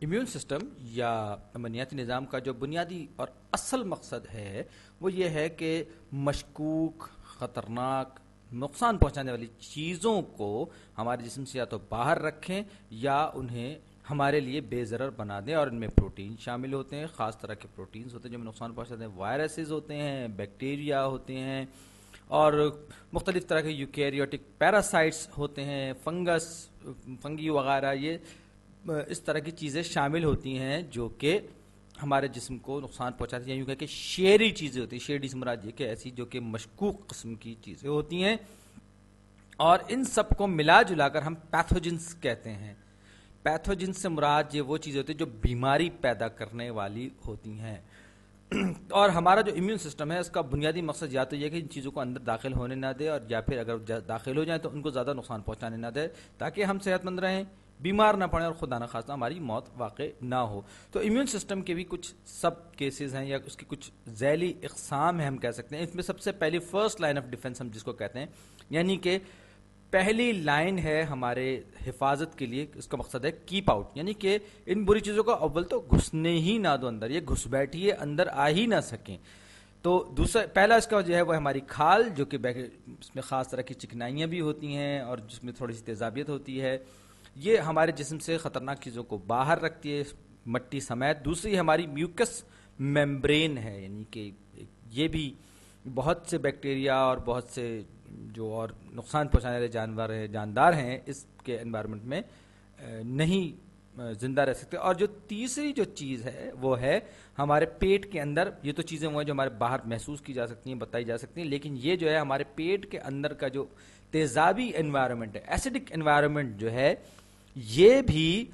Immune system یا امنیتی نظام کا جو بنیادی اور اصل مقصد ہے وہ یہ ہے کہ مشکوک، خطرناک، نقصان پہنچانے والی چیزوں کو ہمارے جسم سے یا تو باہر رکھیں یا انہیں ہمارے لیے بے ضرر بنا دیں، اور ان میں پروٹین شامل ہوتے ہیں، خاص طرح کے پروٹینز ہوتے ہیں جو ہمیں نقصان پہنچاتے ہیں، وائرسز ہوتے ہیں، بیکٹیریا ہوتے ہیں، اور مختلف طرح کے یوکیریوٹک پیراسائٹس ہوتے ہیں، فنگی وغیرہ، یہ اس طرح کی چیزیں شامل ہوتی ہیں جو کہ ہمارے جسم کو نقصان پہنچاتی ہیں. یوں کہ شیری چیزیں ہوتی ہیں، شیری سے مراد یہ کہ ایسی جو کہ مشکوک قسم کی چیزیں ہوتی ہیں، اور ان سب کو ملا جلا کر ہم پیتھوجنس کہتے ہیں. پیتھوجنس سے مراد یہ وہ چیزیں ہوتی ہیں جو بیماری پیدا کرنے والی ہوتی ہیں. اور ہمارا جو امیون سسٹم ہے اس کا بنیادی مقصد یا تو یہ کہ ان چیزوں کو اندر داخل ہونے نہ دے، اور یا پھر اگر داخل ہو جائیں تو ان کو زیادہ نقصان پہنچانے نہ دے، تاکہ ہم صحت مند رہیں، بیمار نہ پڑیں، اور خدا نخواستہ ہماری موت واقع نہ ہو. تو امیون سسٹم کے بھی کچھ سب کیسز ہیں یا اس کی کچھ ذیلی اقسام ہیں ہم کہہ سکتے ہیں. اس میں سب سے پہلی فرسٹ لائن آف ڈیفنس ہم جس کو کہتے ہیں، یعنی کہ پہلی لائن ہے ہمارے حفاظت کے لیے، اس کا مقصد ہے کیپ آؤٹ، یعنی کہ ان بری چیزوں کو اول تو گھسنے ہی نہ دو اندر، یہ گھس بیٹھیے، اندر آ ہی نہ سکیں. تو دوسرا پہلا اس کا جو ہے وہ ہماری کھال، جو کہ اس میں خاص طرح کی چکنائیاں بھی ہوتی ہیں اور جس میں تھوڑی سی تیزابیت ہوتی ہے، یہ ہمارے جسم سے خطرناک چیزوں کو باہر رکھتی ہے مٹی سمیت. دوسری ہماری میوکس میمبرین ہے، یعنی کہ یہ بھی بہت سے بیکٹیریا اور بہت سے جو اور نقصان پہنچانے والے جانور ہیں، جاندار ہیں، اس کے انوائرمنٹ میں نہیں زندہ رہ سکتے. اور جو تیسری جو چیز ہے وہ ہے ہمارے پیٹ کے اندر. یہ تو چیزیں وہ ہیں جو ہمارے باہر محسوس کی جا سکتی ہیں، بتائی جا سکتی ہیں، لیکن یہ جو ہے ہمارے پیٹ کے اندر کا جو تیزابی انوائرمنٹ ہے، ایسیڈک انوائرمنٹ جو ہے، یہ بھی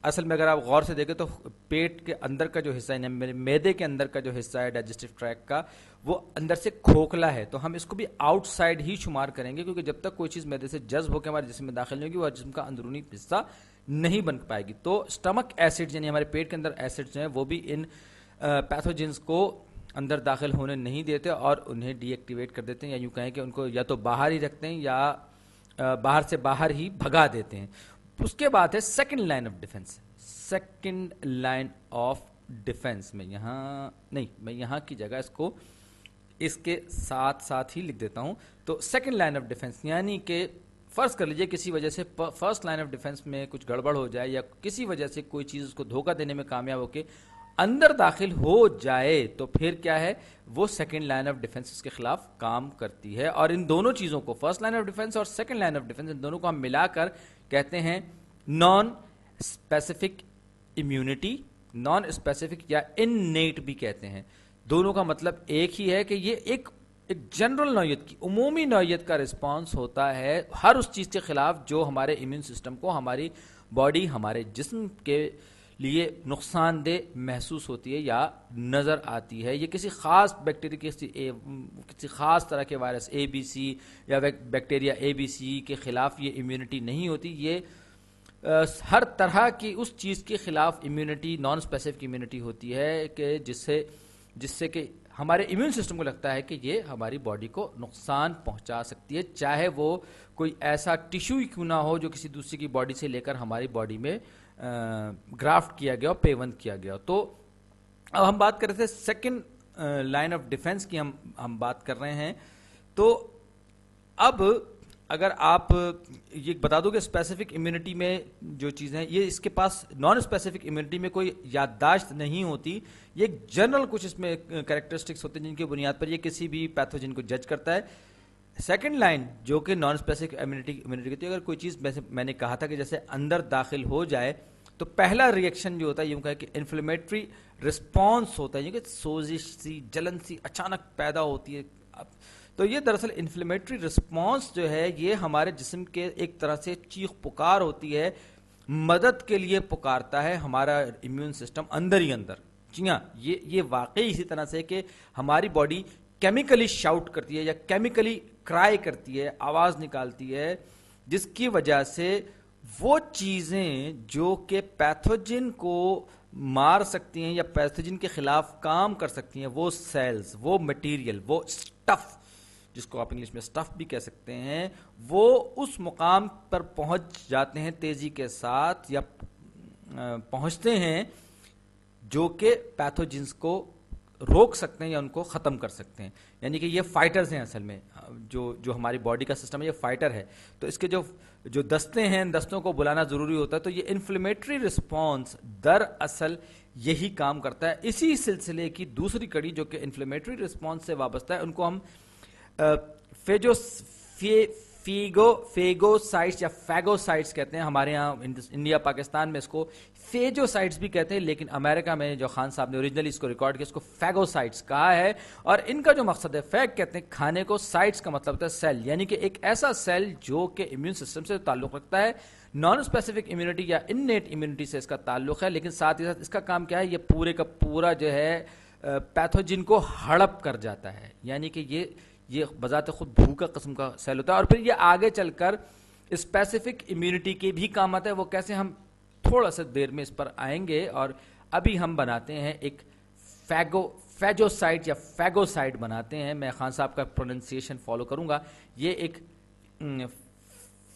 اصل میں اگر آپ غور سے دیکھیں تو پیٹ کے اندر کا جو حصہ ہے، معدے کے اندر کا جو حصہ ہے ڈائجسٹو ٹریک کا، وہ اندر سے کھوکھلا ہے. تو ہم اس کو بھی آؤٹ سائڈ ہی شمار کریں گے، کیونکہ جب تک کوئی چیز معدے سے جذب ہو کے ہمارے جسم میں داخل نہیں ہوگی وہ جسم کا اندرونی حصہ نہیں بن پائے گی. تو اسٹمک ایسڈ یعنی ہمارے پیٹ کے اندر ایسڈ ہیں وہ بھی ان پیتھوجنس کو اندر داخل ہونے نہیں دیتے اور انہیں ڈی ایکٹیویٹ کر دیتے ہیں، یا یوں کہیں کہ ان کو یا تو باہر ہی رکھتے ہیں یا باہر سے باہر ہی بھگا دیتے ہیں. اس کے بعد ہے second line of defence. Second line of defence میں یہاں نہیں، میں یہاں کی جگہ اس کو اس کے ساتھ ساتھ ہی لکھ دیتا ہوں. تو سیکنڈ لائن آف ڈیفنس یعنی کہ فرض کر لیجئے کسی وجہ سے فرسٹ لائن آف ڈیفنس میں کچھ گڑبڑ ہو جائے، یا کسی وجہ سے کوئی چیز اس کو دھوکہ دینے میں کامیاب ہو کے اندر داخل ہو جائے، تو پھر کیا ہے، وہ سیکنڈ لائن آف ڈیفنس کے خلاف کام کرتی ہے. اور ان دونوں چیزوں کو، فرسٹ لائن آف ڈیفنس اور سیکنڈ لائن آف ڈیفنس، ان دونوں کو ہم ملا کر کہتے ہیں non specific immunity. Non specific یا انیٹ بھی کہتے ہیں. دونوں کا مطلب ایک ہی ہے کہ یہ ایک جنرل نوعیت کی، عمومی نوعیت کا رسپانس ہوتا ہے ہر اس چیز کے خلاف جو ہمارے امیون سسٹم کو، ہماری باڈی، ہمارے جسم کے لیے نقصان دہ محسوس ہوتی ہے یا نظر آتی ہے. یہ کسی خاص بیکٹیریا، کسی خاص طرح کے وائرس اے بی سی یا بیکٹیریا اے بی سی کے خلاف یہ امیونٹی نہیں ہوتی. یہ ہر طرح کی اس چیز کے خلاف امیونٹی، نان اسپیسیفک امیونٹی ہوتی ہے کہ جس سے کہ ہمارے امیون سسٹم کو لگتا ہے کہ یہ ہماری باڈی کو نقصان پہنچا سکتی ہے، چاہے وہ کوئی ایسا ٹیشو ہی کیوں نہ ہو جو کسی دوسرے کی باڈی سے لے کر ہماری باڈی میں گرافٹ کیا گیا، پیوند کیا گیا. تو اب ہم بات کر رہے تھے سیکنڈ لائن آف ڈیفنس کی، ہم بات کر رہے ہیں. تو اب اگر آپ یہ بتا دو کہ اسپیسیفک امیونٹی میں جو چیزیں ہیں، یہ اس کے پاس نان اسپیسیفک امیونٹی میں کوئی یادداشت نہیں ہوتی، یہ ایک جنرل کچھ اس میں کریکٹرسٹکس ہوتے ہیں جن کی بنیاد پر یہ کسی بھی پیتھوجن کو جج کرتا ہے. سیکنڈ لائن جو کہ نان اسپیسیفک امیونٹی ہوتی ہے، اگر کوئی چیز میں نے کہا تھا کہ جیسے اندر داخل ہو جائے تو پہلا ریئیکشن جو ہوتا ہے، یوں کہا کہ انفلیمیٹری رسپانس ہوتا ہے، یوں کہ سوزش سی، جلن سی اچانک پیدا ہوتی ہے. تو یہ دراصل انفلیمیٹری رسپانس جو ہے یہ ہمارے جسم کے ایک طرح سے چیخ پکار ہوتی ہے، مدد کے لیے پکارتا ہے ہمارا امیون سسٹم اندر ہی اندر. جی ہاں، یہ واقعی اسی طرح سے کہ ہماری باڈی کیمیکلی شاؤٹ کرتی ہے یا کیمیکلی کرائے کرتی ہے، آواز نکالتی ہے، جس کی وجہ سے وہ چیزیں جو کہ پیتھوجن کو مار سکتی ہیں یا پیتھوجن کے خلاف کام کر سکتی ہیں، وہ سیلز، وہ مٹیریل، وہ سٹف، جس کو آپ انگلش میں سٹف بھی کہہ سکتے ہیں، وہ اس مقام پر پہنچ جاتے ہیں تیزی کے ساتھ یا پہنچتے ہیں جو کہ پیتھوجنس کو روک سکتے ہیں یا ان کو ختم کر سکتے ہیں. یعنی کہ یہ فائٹرز ہیں اصل میں, جو ہماری باڈی کا سسٹم ہے یہ فائٹر ہے. تو اس کے جو دستے ہیں, ان دستوں کو بلانا ضروری ہوتا ہے. تو یہ انفلیمیٹری رسپانس در اصل یہی کام کرتا ہے. اسی سلسلے کی دوسری کڑی جو کہ انفلیمیٹری رسپانس سے وابستہ ہے, ان کو ہم فیگوسائٹس یا فیگوسائٹس کہتے ہیں. ہمارے ہاں انڈیا پاکستان میں اس کو فیجوسائٹس بھی کہتے ہیں, لیکن امریکہ میں جو خان صاحب نے اوریجنلی اس کو ریکارڈ کیا اس کو فیگوسائٹس کہا ہے. اور ان کا جو مقصد ہے, فیگ کہتے ہیں کھانے کو, سائٹس کا مطلب ہوتا ہے سیل, یعنی کہ ایک ایسا سیل جو کہ امیون سسٹم سے تعلق رکھتا ہے. نان اسپیسیفک امیونٹی یا انیٹ امیونٹی سے اس کا تعلق ہے, لیکن ساتھ ہی ساتھ اس کا کام کیا ہے, یہ پورے کا پورا جو ہے پیتھوجن کو ہڑپ کر جاتا ہے. یعنی کہ یہ بذات خود بھوکا قسم کا سیل ہوتا ہے. اور پھر یہ آگے چل کر اسپیسیفک امیونٹی کے بھی کام آتا ہے. وہ کیسے, ہم تھوڑا سا دیر میں اس پر آئیں گے. اور ابھی ہم بناتے ہیں ایک فیجوسائٹ یا فیگوسائٹ بناتے ہیں. میں خان صاحب کا پروننسیشن فالو کروں گا. یہ ایک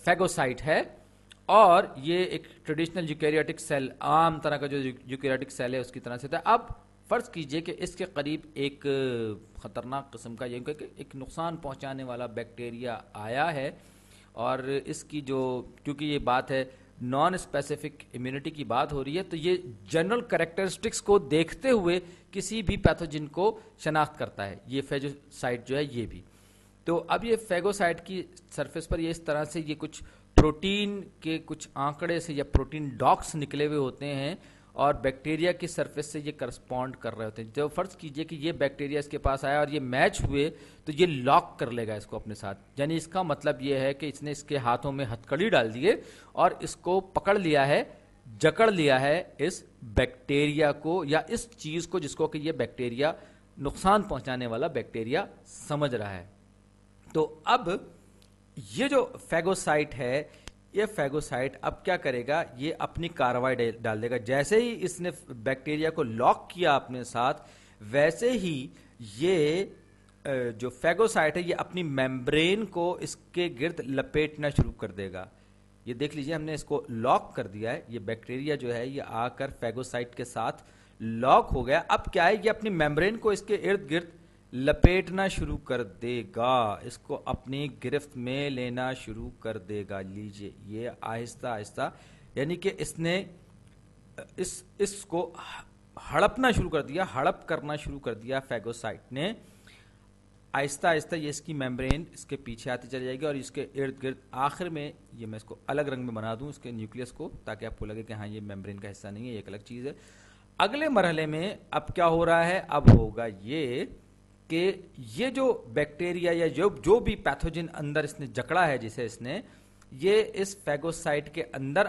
فیگوسائٹ ہے اور یہ ایک ٹریڈیشنل یوکیریوٹک سیل, عام طرح کا جو یوکیریوٹک سیل ہے اس کی طرح سے ہوتا ہے. اب فرض کیجئے کہ اس کے قریب ایک خطرناک قسم کا یہ ایک نقصان پہنچانے والا بیکٹیریا آیا ہے, اور اس کی کیونکہ یہ بات ہے نان اسپیسیفک امیونٹی کی بات ہو رہی ہے, تو یہ جنرل کریکٹرسٹکس کو دیکھتے ہوئے کسی بھی پیتھوجن کو شناخت کرتا ہے. یہ فیجوسائٹ جو ہے یہ بھی. تو اب یہ فیگوسائٹ کی سرفیس پر یہ اس طرح سے یہ کچھ پروٹین کے کچھ آنکڑے سے یا پروٹین ڈاکس نکلے ہوئے ہوتے ہیں, اور بیکٹیریا کی سرفیس سے یہ کرسپونڈ کر رہے ہوتے ہیں. جو فرض کیجئے کہ یہ بیکٹیریا اس کے پاس آیا اور یہ میچ ہوئے, تو یہ لاک کر لے گا اس کو اپنے ساتھ. یعنی اس کا مطلب یہ ہے کہ اس نے اس کے ہاتھوں میں ہتھکڑی ڈال دیے اور اس کو پکڑ لیا ہے, جکڑ لیا ہے اس بیکٹیریا کو یا اس چیز کو جس کو کہ یہ بیکٹیریا نقصان پہنچانے والا بیکٹیریا سمجھ رہا ہے. تو اب یہ جو فیگوسائٹ ہے, یہ فیگوسائٹ اب کیا کرے گا, یہ اپنی کارروائی ڈال دے گا. جیسے ہی اس نے بیکٹیریا کو لاک کیا اپنے ساتھ, ویسے ہی یہ جو فیگوسائٹ ہے یہ اپنی میمبرین کو اس کے گرد لپیٹنا شروع کر دے گا. یہ دیکھ لیجئے, ہم نے اس کو لاک کر دیا ہے. یہ بیکٹیریا جو ہے یہ آ کر فیگوسائٹ کے ساتھ لاک ہو گیا. اب کیا ہے, یہ اپنی میمبرین کو اس کے ارد گرد لپیٹنا شروع کر دے گا, اس کو اپنی گرفت میں لینا شروع کر دے گا. لیجئے یہ آہستہ آہستہ, یعنی کہ اس نے اس کو ہڑپنا شروع کر دیا, ہڑپ کرنا شروع کر دیا فیگوسائٹ نے. آہستہ آہستہ یہ اس کی میمبرین اس کے پیچھے آتی چلی جائے گی اور اس کے ارد گرد آخر میں, یہ میں اس کو الگ رنگ میں بنا دوں اس کے نیوکلیس کو, تاکہ آپ کو لگے کہ ہاں یہ میمبرین کا حصہ نہیں ہے, یہ ایک الگ چیز ہے. اگلے مرحلے میں اب کیا ہو رہا ہے, اب ہوگا یہ کہ یہ جو بیکٹیریا یا جو بھی پیتھوجن اندر اس نے جکڑا ہے, جسے اس نے, یہ اس فیگوسائٹ کے اندر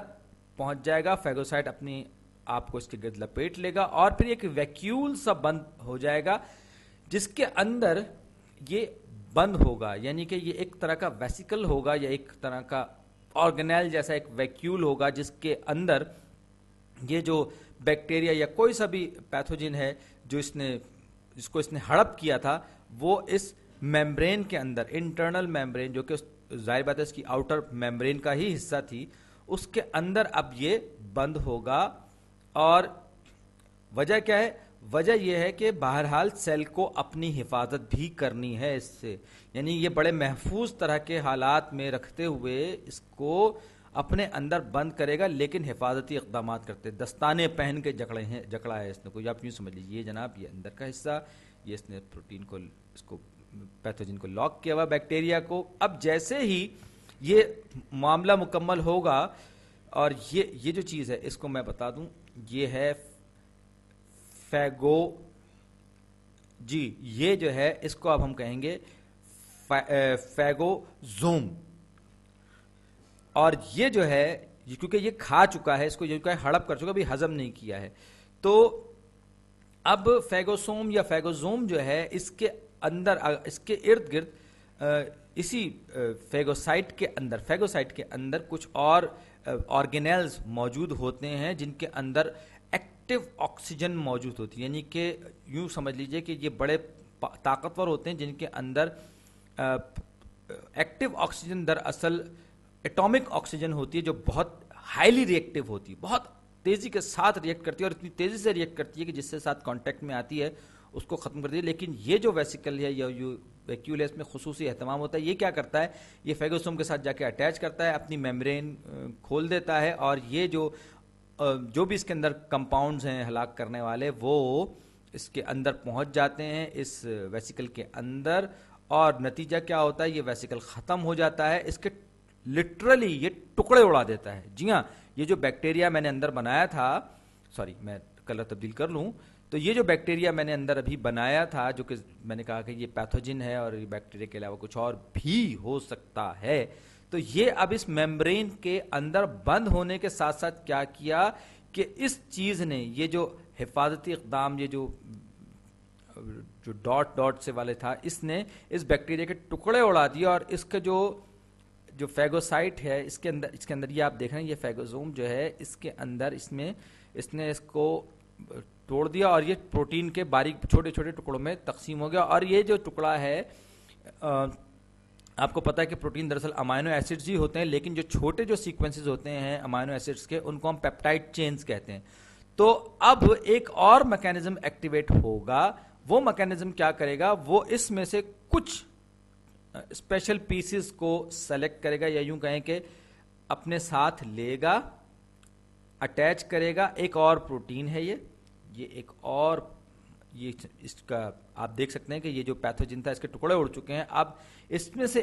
پہنچ جائے گا. فیگوسائٹ اپنی آپ کو اس کے گرد لپیٹ لے گا اور پھر ایک ویکیول سا بند ہو جائے گا جس کے اندر یہ بند ہوگا. یعنی کہ یہ ایک طرح کا ویسیکل ہوگا یا ایک طرح کا آرگنیل جیسا ایک ویکیول ہوگا, جس کے اندر یہ جو بیکٹیریا یا کوئی سا بھی پیتھوجن ہے جس کو اس نے ہڑپ کیا تھا, وہ اس میمبرین کے اندر, انٹرنل میمبرین جو کہ ظاہر بات ہے اس کی آؤٹر میمبرین کا ہی حصہ تھی, اس کے اندر اب یہ بند ہوگا. اور وجہ کیا ہے, وجہ یہ ہے کہ بہرحال سیل کو اپنی حفاظت بھی کرنی ہے اس سے. یعنی یہ بڑے محفوظ طرح کے حالات میں رکھتے ہوئے اس کو اپنے اندر بند کرے گا, لیکن حفاظتی اقدامات کرتے, دستانے پہن کے جکڑا ہے اس نے کوئی. آپ یوں سمجھ لیجیے, یہ جناب یہ اندر کا حصہ, یہ اس نے پروٹین کو, اس کو پیتھوجن کو لاک کیا ہوا بیکٹیریا کو. اب جیسے ہی یہ معاملہ مکمل ہوگا, اور یہ جو چیز ہے اس کو میں بتا دوں, یہ ہے یہ جو ہے اس کو اب ہم کہیں گے فیگوزوم. اور یہ جو ہے کیونکہ یہ کھا چکا ہے, اس کو یہ ہڑپ کر چکا, بھی ہضم نہیں کیا ہے, تو اب فیگوسوم یا فیگوزوم جو ہے اس کے اندر, اس کے ارد گرد, اسی فیگوسائٹ کے اندر کچھ اور آرگینیلز موجود ہوتے ہیں جن کے اندر ایکٹیو آکسیجن موجود ہوتی ہے. یعنی کہ یوں سمجھ لیجئے کہ یہ بڑے طاقتور ہوتے ہیں جن کے اندر ایکٹیو آکسیجن دراصل ایٹامک آکسیجن ہوتی ہے, جو بہت ہائیلی ری ایکٹیو ہوتی ہے, بہت تیزی کے ساتھ ریئیکٹ کرتی ہے اور اتنی تیزی سے ریئیکٹ کرتی ہے کہ جس سے ساتھ کانٹیکٹ میں آتی ہے اس کو ختم کر دی ہے. لیکن یہ جو ویسیکل ہے یا ویکیول ہے اس میں خصوصی اہتمام ہوتا ہے. یہ کیا کرتا ہے, یہ فیگوسوم کے ساتھ جا کے اٹیچ کرتا ہے, اپنی میمبرین کھول دیتا ہے اور یہ جو بھی اس کے اندر کمپاؤنڈز ہیں ہلاک کرنے والے وہ اس کے اندر پہنچ جاتے ہیں اس ویسیکل کے اندر, اور نتیجہ کیا ہوتا ہے, یہ ویسیکل ختم ہو جاتا ہے, اس کے لٹرلی یہ ٹکڑے اڑا دیتا ہے. جی ہاں, یہ جو بیکٹیریا میں نے اندر بنایا تھا, سوری میں کلر تبدیل کر لوں, تو یہ جو بیکٹیریا میں نے اندر ابھی بنایا تھا جو کہ میں نے کہا کہ یہ پیتھوجن ہے اور یہ بیکٹیریا کے علاوہ کچھ اور بھی ہو سکتا ہے, تو یہ اب اس میمبرین کے اندر بند ہونے کے ساتھ ساتھ کیا کیا کہ اس چیز نے یہ جو حفاظتی اقدام, یہ جو ڈاٹ سے والے تھا, اس نے اس بیکٹیریا کے ٹکڑے اڑا دیے اور اس کا جو فیگوسائٹ ہے اس کے اندر یہ آپ دیکھ رہے ہیں, یہ فیگوزوم جو ہے اس کے اندر اس نے اس کو توڑ دیا اور یہ پروٹین کے باریک چھوٹے چھوٹے ٹکڑوں میں تقسیم ہو گیا. اور یہ جو ٹکڑا ہے, آپ کو پتا ہے کہ پروٹین دراصل امائنو ایسڈز ہی ہوتے ہیں, لیکن جو چھوٹے جو سیکوینسز ہوتے ہیں امائنو ایسڈز کے ان کو ہم پیپٹائڈ چینز کہتے ہیں. تو اب ایک اور میکینزم ایکٹیویٹ ہوگا. وہ میکینزم کیا کرے گا, وہ اس میں سے کچھ اسپیشل پیسز کو سلیکٹ کرے گا, یا یوں کہیں کہ اپنے ساتھ لے گا, اٹیچ کرے گا. ایک اور پروٹین ہے یہ ایک اور, یہ اس کا آپ دیکھ سکتے ہیں کہ یہ جو پیتھوجن تھا اس کے ٹکڑے اڑ چکے ہیں. اب اس میں سے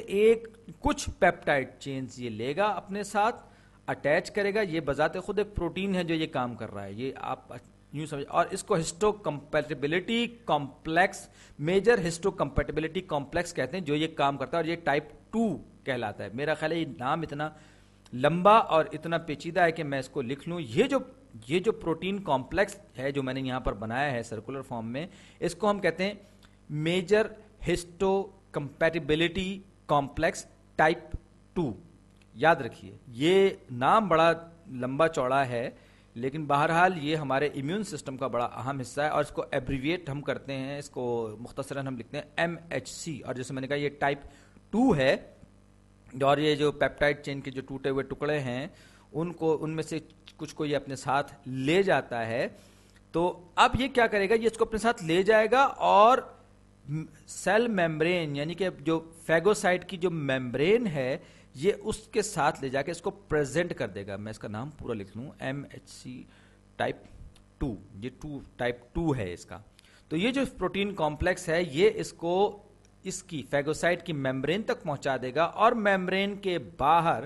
کچھ پیپٹائڈ چینز یہ لے گا اپنے ساتھ, اٹیچ کرے گا. یہ بذات خود ایک پروٹین ہے جو یہ کام کر رہا ہے, یہ آپ یوں سمجھ, اور اس کو histocompatibility complex, major histocompatibility complex کہتے ہیں جو یہ کام کرتا ہے, اور یہ ٹائپ 2 کہلاتا ہے. میرا خیال ہے یہ نام اتنا لمبا اور اتنا پیچیدہ ہے کہ میں اس کو لکھ لوں. یہ جو پروٹین کمپلیکس ہے جو میں نے یہاں پر بنایا ہے سرکولر فارم میں, اس کو ہم کہتے ہیں major histocompatibility complex type 2. یاد رکھیے یہ نام بڑا لمبا چوڑا ہے, لیکن بہرحال یہ ہمارے امیون سسٹم کا بڑا اہم حصہ ہے, اور اس کو ایبریویٹ ہم کرتے ہیں, اس کو مختصراً ہم لکھتے ہیں MHC. اور جیسے میں نے کہا یہ ٹائپ 2 ہے, اور یہ جو پیپٹائڈ چین کے جو ٹوٹے ہوئے ٹکڑے ہیں ان میں سے کچھ کو یہ اپنے ساتھ لے جاتا ہے. تو اب یہ کیا کرے گا, یہ اس کو اپنے ساتھ لے جائے گا اور سیل میمبرین یعنی کہ جو فیگوسائٹ کی جو میمبرین ہے یہ اس کے ساتھ لے جا کے اس کو پریزنٹ کر دے گا. میں اس کا نام پورا لکھ لوں, MHC ٹائپ 2, یہ ٹائپ 2 ہے اس کا. تو یہ جو پروٹین کمپلیکس ہے یہ اس کی فیگوسائٹ کی میمبرین تک پہنچا دے گا, اور میمبرین کے باہر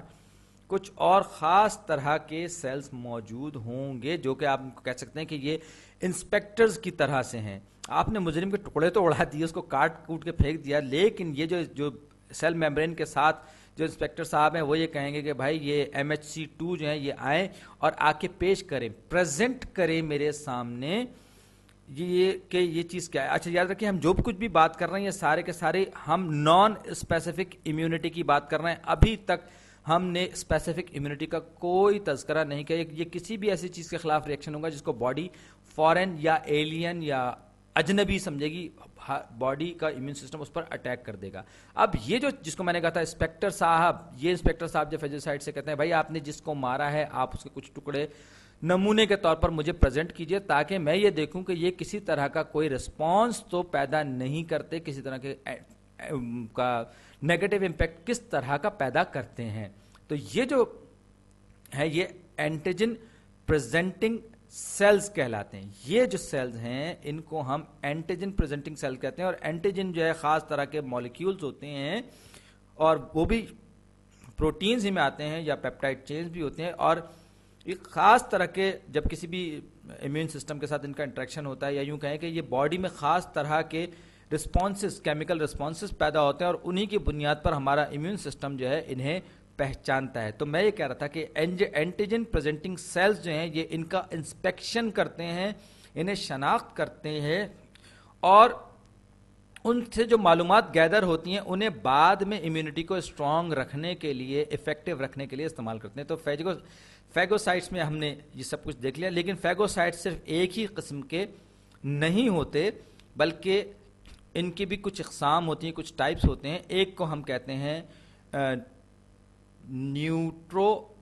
کچھ اور خاص طرح کے سیلز موجود ہوں گے جو کہ آپ کہہ سکتے ہیں کہ یہ انسپیکٹرز کی طرح سے ہیں. آپ نے مجرم کے ٹکڑے تو اڑا دیے, اس کو کاٹ کوٹ کے پھینک دیا, لیکن یہ جو سیل میمبرین کے ساتھ جو انسپیکٹر صاحب ہیں وہ یہ کہیں گے کہ بھائی یہ MHC2 جو ہیں یہ آئیں اور آ کے پیش کریں, پریزنٹ کریں میرے سامنے یہ کہ یہ چیز کیا ہے. اچھا یاد رکھیں, ہم جو بھی کچھ بھی بات کر رہے ہیں یہ سارے کے سارے ہم نان اسپیسیفک امیونٹی کی بات کر رہے ہیں. ابھی تک ہم نے اسپیسیفک امیونٹی کا کوئی تذکرہ نہیں کیا. یہ کسی بھی ایسی چیز کے خلاف ریئیکشن ہوگا جس کو باڈی فورن یا ایلین یا اجنبی سمجھے گی, باڈی کا امیون سسٹم اس پر اٹیک کر دے گا. اب یہ جو جس کو میں نے کہا تھا انسپیکٹر صاحب, یہ انسپیکٹر صاحب جو فیجوسائٹ سے کہتے ہیں بھائی آپ نے جس کو مارا ہے آپ اس کے کچھ ٹکڑے نمونے کے طور پر مجھے پریزنٹ کیجئے تاکہ میں یہ دیکھوں کہ یہ کسی طرح کا کوئی رسپانس تو پیدا نہیں کرتے, کسی طرح کے کا نیگیٹو امپیکٹ کس طرح کا پیدا کرتے ہیں. تو یہ جو ہے یہ اینٹیجن پریزنٹنگ سیلز کہلاتے ہیں. یہ جو سیلز ہیں ان کو ہم اینٹیجن پریزنٹنگ سیل کہتے ہیں, اور اینٹیجن جو ہے خاص طرح کے مالیکیولز ہوتے ہیں اور وہ بھی پروٹینز ہی میں آتے ہیں یا پیپٹائڈ چینز بھی ہوتے ہیں, اور ایک خاص طرح کے جب کسی بھی امیون سسٹم کے ساتھ ان کا انٹریکشن ہوتا ہے یا یوں کہیں کہ یہ باڈی میں خاص طرح کے رسپانسز, کیمیکل رسپانسز پیدا ہوتے ہیں اور انہی کی بنیاد پر ہمارا امیون سسٹم جو ہے انہیں پہچانتا ہے. تو میں یہ کہہ رہا تھا کہ اینٹیجن پریزنٹنگ سیلز جو ہیں یہ ان کا انسپیکشن کرتے ہیں, انہیں شناخت کرتے ہیں, اور ان سے جو معلومات گیدر ہوتی ہیں انہیں بعد میں امیونٹی کو اسٹرانگ رکھنے کے لیے, افیکٹو رکھنے کے لیے استعمال کرتے ہیں. تو فیگوسائٹس میں ہم نے یہ سب کچھ دیکھ لیا, لیکن فیگوسائٹس صرف ایک ہی قسم کے نہیں ہوتے بلکہ ان کی بھی کچھ اقسام ہوتی ہیں, کچھ ٹائپس ہوتے ہیں. ایک کو ہم کہتے ہیں نیوٹروفلس,